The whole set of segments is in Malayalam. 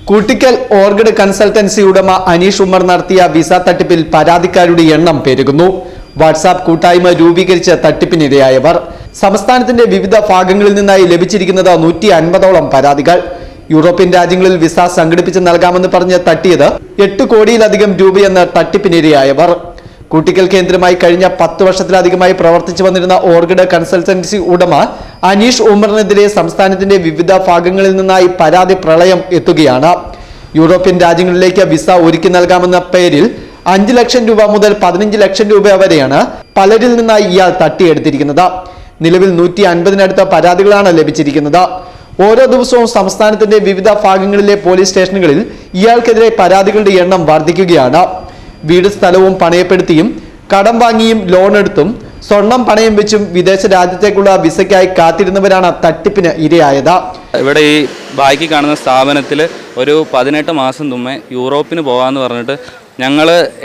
കൂട്ടിക്കൽ ഓർക്കിഡ് കൺസൾട്ടൻസി ഉടമ അനീഷ് ഉമ്മർ നടത്തിയ വിസ തട്ടിപ്പിൽ പരാതിക്കാരുടെ എണ്ണം പെരുകുന്നു. വാട്സാപ്പ് കൂട്ടായ്മ രൂപീകരിച്ച തട്ടിപ്പിനിരയായവർ സംസ്ഥാനത്തിന്റെ വിവിധ ഭാഗങ്ങളിൽ നിന്നായി ലഭിച്ചിരിക്കുന്നത് 150ഓളം പരാതികൾ. യൂറോപ്യൻ രാജ്യങ്ങളിൽ വിസ സംഘടിപ്പിച്ച് നൽകാമെന്ന് പറഞ്ഞ് തട്ടിയത് 8 കോടിയിലധികം രൂപയെന്ന് തട്ടിപ്പിനിരയായവർ. കൂട്ടിക്കൽ കേന്ദ്രമായി കഴിഞ്ഞ 10 വർഷത്തിലധികമായി പ്രവർത്തിച്ചു വന്നിരുന്ന ഓർക്കിഡ് കൺസൾട്ടൻസി ഉടമ അനീഷ് ഉമ്മറിനെതിരെ സംസ്ഥാനത്തിന്റെ വിവിധ ഭാഗങ്ങളിൽ നിന്നായി പരാതി പ്രളയം എത്തുകയാണ്. യൂറോപ്യൻ രാജ്യങ്ങളിലേക്ക് വിസ ഒരുക്കി നൽകാമെന്ന പേരിൽ 5 ലക്ഷം രൂപ മുതൽ 15 ലക്ഷം രൂപ വരെയാണ് പലരിൽ നിന്നായി ഇയാൾ തട്ടിയെടുത്തിരിക്കുന്നത്. നിലവിൽ 150-നടുത്ത പരാതികളാണ് ലഭിച്ചിരിക്കുന്നത്. ഓരോ ദിവസവും സംസ്ഥാനത്തിന്റെ വിവിധ ഭാഗങ്ങളിലെ പോലീസ് സ്റ്റേഷനുകളിൽ ഇയാൾക്കെതിരെ പരാതികളുടെ എണ്ണം വർദ്ധിക്കുകയാണ്. വീട് സ്ഥലവും പണയപ്പെടുത്തിയും കടം വാങ്ങിയും ലോൺ എടുത്തും സ്വർണം പണയം വെച്ചും വിദേശ രാജ്യത്തേക്കുള്ള വിസയ്ക്കായി കാത്തിരുന്നവരാണ് തട്ടിപ്പിന് ഇരയായത്. ഇവിടെ ഈ ബാക്കി കാണുന്ന സ്ഥാപനത്തിൽ ഒരു 18 മാസം മുമ്പേ യൂറോപ്പിന് പോകാമെന്ന് പറഞ്ഞിട്ട്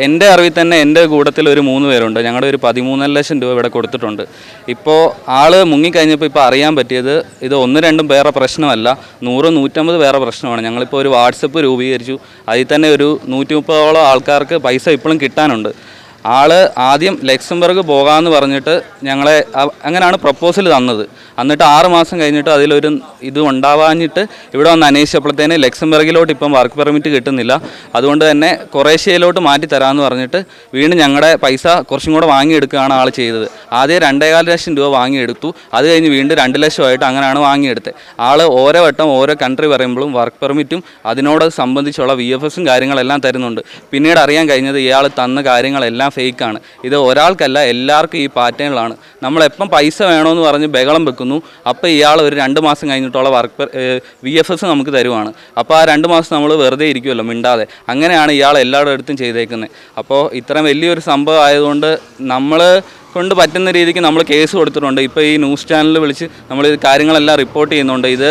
എൻ്റെ അറിവിൽ തന്നെ എൻ്റെ കൂട്ടത്തിൽ ഒരു 3 പേരുണ്ട്. ഞങ്ങളുടെ ഒരു 13 ലക്ഷം രൂപ ഇവിടെ കൊടുത്തിട്ടുണ്ട്. ഇപ്പോൾ ആള് മുങ്ങിക്കഴിഞ്ഞപ്പോൾ ഇപ്പോൾ അറിയാൻ പറ്റിയത് ഇത് 1-2 പേരുടെ പ്രശ്നമല്ല, 100-150 പേരുടെ പ്രശ്നമാണ്. ഞങ്ങളിപ്പോൾ ഒരു വാട്സപ്പ് രൂപീകരിച്ചു. അതിൽ തന്നെ ഒരു 130ഓളം ആൾക്കാർക്ക് പൈസ ഇപ്പോഴും കിട്ടാനുണ്ട്. ആള് ആദ്യം ലക്സംബർഗ് പോകാമെന്ന് പറഞ്ഞിട്ട് ഞങ്ങളെ അങ്ങനെയാണ് പ്രപ്പോസൽ തന്നത്. എന്നിട്ട് 6 മാസം കഴിഞ്ഞിട്ട് അതിലൊരു ഇത് ഉണ്ടാവാഞ്ഞിട്ട് ഇവിടെ വന്ന് അന്വേഷിച്ചപ്പോഴത്തേന് ലക്സംബർഗിലോട്ട് ഇപ്പം വർക്ക് പെർമിറ്റ് കിട്ടുന്നില്ല, അതുകൊണ്ട് തന്നെ കൊറേഷ്യയിലോട്ട് മാറ്റി തരാമെന്ന് പറഞ്ഞിട്ട് വീണ്ടും ഞങ്ങളുടെ പൈസ കുറച്ചും കൂടെ വാങ്ങിയെടുക്കുകയാണ് ആൾ ചെയ്തത്. ആദ്യം 2.25 ലക്ഷം രൂപ വാങ്ങിയെടുത്തു. അത് കഴിഞ്ഞ് വീണ്ടും 2 ലക്ഷമായിട്ട് അങ്ങനെയാണ് വാങ്ങിയെടുത്തത്. ആൾ ഓരോ വട്ടം ഓരോ കൺട്രി പറയുമ്പോഴും വർക്ക് പെർമിറ്റും അതിനോട് സംബന്ധിച്ചുള്ള VFSും കാര്യങ്ങളെല്ലാം തരുന്നുണ്ട്. പിന്നീട് അറിയാൻ കഴിഞ്ഞത് ഇയാൾ തന്ന കാര്യങ്ങളെല്ലാം ഫേക്കാണ്. ഇത് ഒരാൾക്കല്ല, എല്ലാവർക്കും ഈ പാറ്റേണിലാണ്. നമ്മളെപ്പം പൈസ വേണമെന്ന് പറഞ്ഞ് ബഹളം വെക്കുന്നു, അപ്പോൾ ഇയാൾ ഒരു 2 മാസം കഴിഞ്ഞിട്ടുള്ള VFS നമുക്ക് തരുവാണ്. അപ്പോൾ ആ 2 മാസം നമ്മൾ വെറുതെ ഇരിക്കുമല്ലോ മിണ്ടാതെ. അങ്ങനെയാണ് ഇയാൾ എല്ലായിടത്തും ചെയ്തേക്കുന്നത്. അപ്പോൾ ഇത്രയും വലിയൊരു സംഭവം ആയതുകൊണ്ട് നമ്മൾ കൊണ്ട് പറ്റുന്ന രീതിക്ക് നമ്മൾ കേസ് കൊടുത്തിട്ടുണ്ട്. ഇപ്പോൾ ഈ ന്യൂസ് ചാനലിൽ വിളിച്ച് നമ്മൾ കാര്യങ്ങളെല്ലാം റിപ്പോർട്ട് ചെയ്യുന്നുണ്ട്. ഇത്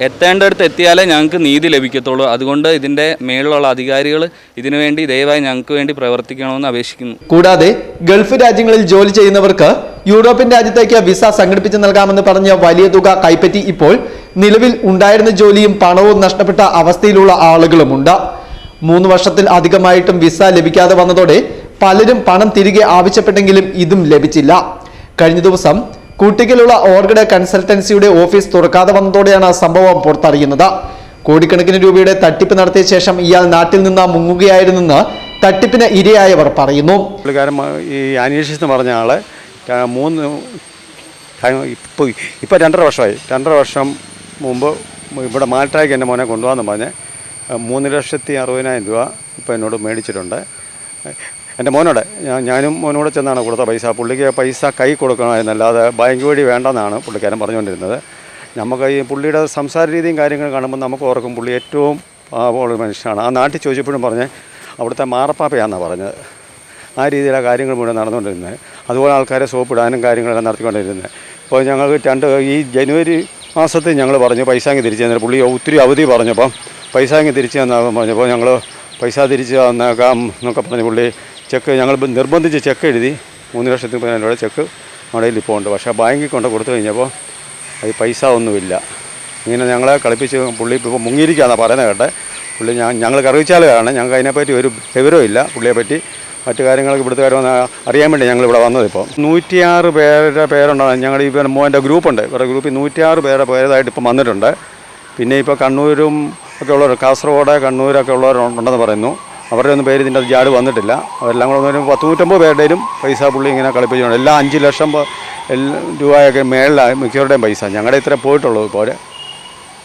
എത്തേണ്ടടുത്ത് എത്തിയാലേ ഞങ്ങൾക്ക് നീതി ലഭിക്കത്തുള്ളൂ. അതുകൊണ്ട് ഇതിൻ്റെ മേളിലുള്ള അധികാരികൾ ഇതിനുവേണ്ടി ദയവായി ഞങ്ങൾക്ക് വേണ്ടി പ്രവർത്തിക്കണമെന്ന് അപേക്ഷിക്കുന്നു. കൂടാതെ ഗൾഫ് രാജ്യങ്ങളിൽ ജോലി ചെയ്യുന്നവർക്ക് യൂറോപ്യൻ രാജ്യത്തേക്ക് വിസ സംഘടിപ്പിച്ച് നൽകാമെന്ന് പറഞ്ഞ വലിയ തുക കൈപ്പറ്റി ഇപ്പോൾ നിലവിൽ ഉണ്ടായിരുന്ന ജോലിയും പണവും നഷ്ടപ്പെട്ട അവസ്ഥയിലുള്ള ആളുകളുമുണ്ട്. 3 വർഷത്തിൽ അധികമായിട്ടും വിസ ലഭിക്കാതെ വന്നതോടെ പലരും പണം തിരികെ ആവശ്യപ്പെട്ടെങ്കിലും ഇതും ലഭിച്ചില്ല. കഴിഞ്ഞ ദിവസം കൂട്ടിക്കലുള്ള ഓർക്കിഡ് കൺസൾട്ടൻസിയുടെ ഓഫീസ് തുറക്കാതെ വന്നതോടെയാണ് സംഭവം പുറത്തറിയുന്നത്. കോടിക്കണക്കിന് രൂപയുടെ തട്ടിപ്പ് നടത്തിയ ശേഷം ഇയാൾ നാട്ടിൽ നിന്ന് മുങ്ങുകയായിരുന്നെന്ന് തട്ടിപ്പിന് ഇരയായവർ പറയുന്നു. പുള്ളിക്കാരൻ ഈ അനീഷ് എന്ന് പറഞ്ഞ ആള് ഇപ്പോൾ 2.5 വർഷമായി. 2.5 വർഷം മുമ്പ് ഇവിടെ മാൾട്ടായ്ക്ക് എൻ്റെ മോനെ കൊണ്ടുപോകാമെന്ന് പറഞ്ഞ് 3,60,60,000 രൂപ ഇപ്പോൾ എന്നോട് മേടിച്ചിട്ടുണ്ട്. എൻ്റെ മോനോട് ഞാനും മോനോട് ചെന്നാണ് കൊടുത്ത പൈസ. പുള്ളിക്ക് പൈസ കൈ കൊടുക്കണമായിരുന്നല്ലാതെ ബാങ്ക് വഴി വേണ്ടെന്നാണ് പുള്ളിക്കാരൻ പറഞ്ഞുകൊണ്ടിരുന്നത്. നമുക്ക് ഈ പുള്ളിയുടെ സംസാര രീതിയും കാര്യങ്ങളും കാണുമ്പോൾ നമുക്ക് ഓർക്കും പുള്ളി ഏറ്റവും പാവമുള്ള മനുഷ്യനാണ്. ആ നാട്ടിൽ ചോദിച്ചപ്പോഴും പറഞ്ഞ് അവിടുത്തെ മാറപ്പാപ്പയാണെന്നാണ് പറഞ്ഞത്. ആ രീതിയിലാണ് കാര്യങ്ങൾ മുഴുവൻ നടന്നുകൊണ്ടിരുന്നത്. അതുപോലെ ആൾക്കാരെ സോപ്പിടാനും കാര്യങ്ങളെല്ലാം നടത്തിക്കൊണ്ടിരുന്നത്. ഇപ്പോൾ ഞങ്ങൾക്ക് ഈ ജനുവരി മാസത്തിൽ ഞങ്ങൾ പറഞ്ഞു പൈസ അങ്ങ് തിരിച്ചു തന്നില്ല. പുള്ളി ഒത്തിരി അവധി പറഞ്ഞപ്പം പൈസ അങ്ങ് തിരിച്ചു തന്നാന്ന് പറഞ്ഞപ്പോൾ ഞങ്ങൾ പൈസ തിരിച്ച് തന്നേക്കാം എന്നൊക്കെ പറഞ്ഞ് പുള്ളി ചെക്ക് ഞങ്ങൾ നിർബന്ധിച്ച് ചെക്ക് എഴുതി 3,10,000 രൂപ ചെക്ക് നമ്മുടെ കയ്യിൽ ഇപ്പോൾ ഉണ്ട്. പക്ഷേ ബാങ്കിൽ കൊണ്ട് കൊടുത്തു കഴിഞ്ഞപ്പോൾ അത് പൈസ ഒന്നുമില്ല. ഇങ്ങനെ ഞങ്ങളെ കളിപ്പിച്ച് പുള്ളി ഇപ്പോൾ മുങ്ങിയിരിക്കുകയെന്നാണ് പറയുന്നത് കേട്ടെ. പുള്ളി ഞങ്ങൾക്ക് അറിയിച്ചാലാണ്, ഞങ്ങൾക്ക് അതിനെപ്പറ്റി ഒരു വിവരവും ഇല്ല. പുള്ളിയെപ്പറ്റി മറ്റു കാര്യങ്ങൾക്ക് ഇവിടുത്തെ കാര്യം അറിയാൻ വേണ്ടി ഞങ്ങളിവിടെ വന്നത്. ഇപ്പോൾ 106 പേരുടെ പേരുണ്ടാകും. ഞങ്ങൾ ഈ മോൻ്റെ ഗ്രൂപ്പുണ്ട്. ഇവരുടെ ഗ്രൂപ്പിൽ 106 പേരുടെ പേരായിട്ട് ഇപ്പം വന്നിട്ടുണ്ട്. പിന്നെ ഇപ്പോൾ കണ്ണൂരും ഒക്കെ ഉള്ളവർ, കാസർഗോഡ് കണ്ണൂരൊക്കെ ഉള്ളവരുണ്ടെന്ന് പറയുന്നു. അവരുടെ ഒന്നും പേര് ഇതിൻ്റെ ജാട് വന്നിട്ടില്ല. അവരെല്ലാം കൂടെ ഒരു 100-150 പേരുടെയും പൈസ പുള്ളി ഇങ്ങനെ കളിപ്പിച്ചുകൊണ്ട് എല്ലാം 5 ലക്ഷം രൂപയൊക്കെ മേളിലായി മിക്കവരുടെയും പൈസ. ഞങ്ങളുടെ ഇത്ര പോയിട്ടുള്ളൂ ഇപ്പോൾ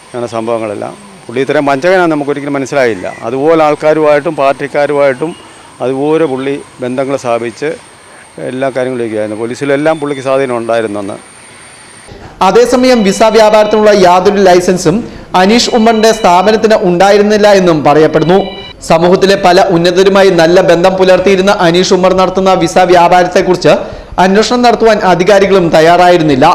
അങ്ങനെ സംഭവങ്ങളെല്ലാം. പുള്ളി ഇത്രയും വഞ്ചകനാണെന്ന് നമുക്കൊരിക്കലും മനസ്സിലായില്ല. അതുപോലെ ആൾക്കാരുമായിട്ടും പാർട്ടിക്കാരുമായിട്ടും അതുപോലെ പുള്ളി ബന്ധങ്ങൾ സ്ഥാപിച്ച് എല്ലാ കാര്യങ്ങളും ചെയ്യുമായിരുന്നു. പോലീസിലെല്ലാം പുള്ളിക്ക് സ്വാധീനം ഉണ്ടായിരുന്നെന്ന്. അതേസമയം വിസ വ്യാപാരത്തിനുള്ള യാതൊരു ലൈസൻസും അനീഷ് ഉമ്മറിന്റെ സ്ഥാപനത്തിന് ഉണ്ടായിരുന്നില്ല എന്നും പറയപ്പെടുന്നു. സമൂഹത്തിലെ പല ഉന്നതരുമായി നല്ല ബന്ധം പുലർത്തിയിരുന്ന അനീഷ് ഉമ്മർ നടത്തുന്ന വിസ വ്യാപാരത്തെക്കുറിച്ച് അന്വേഷണം നടത്തുവാൻ അധികാരികളും തയ്യാറായിരുന്നില്ല.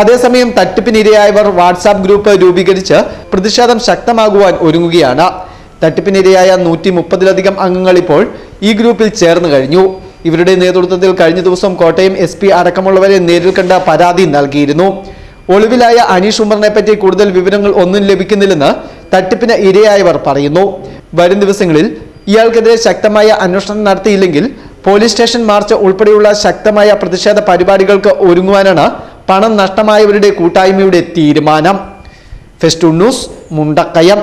അതേസമയം തട്ടിപ്പിനിരയായവർ വാട്സാപ്പ് ഗ്രൂപ്പ് രൂപീകരിച്ച് പ്രതിഷേധം ശക്തമാകുവാൻ ഒരുങ്ങുകയാണ്. തട്ടിപ്പിനിരയായ 130-ലധികം അംഗങ്ങൾ ഇപ്പോൾ ഈ ഗ്രൂപ്പിൽ ചേർന്ന് കഴിഞ്ഞു. ഇവരുടെ നേതൃത്വത്തിൽ കഴിഞ്ഞ ദിവസം കോട്ടയം SP അടക്കമുള്ളവരെ നേരിൽ കണ്ട പരാതി നൽകിയിരുന്നു. ഒളിവിലായ അനീഷ് ഉമ്മറിനെ പറ്റി കൂടുതൽ വിവരങ്ങൾ ഒന്നും ലഭിക്കുന്നില്ലെന്ന് തട്ടിപ്പിന് ഇരയായവർ പറയുന്നു. വരും ദിവസങ്ങളിൽ ഇയാൾക്കെതിരെ ശക്തമായ അന്വേഷണം നടത്തിയില്ലെങ്കിൽ പോലീസ് സ്റ്റേഷൻ മാർച്ച് ഉൾപ്പെടെയുള്ള ശക്തമായ പ്രതിഷേധ പരിപാടികൾക്ക് ഒരുങ്ങുവാനാണ് പണം നഷ്ടമായവരുടെ കൂട്ടായ്മയുടെ തീരുമാനം. Festoon News, Mundakayam.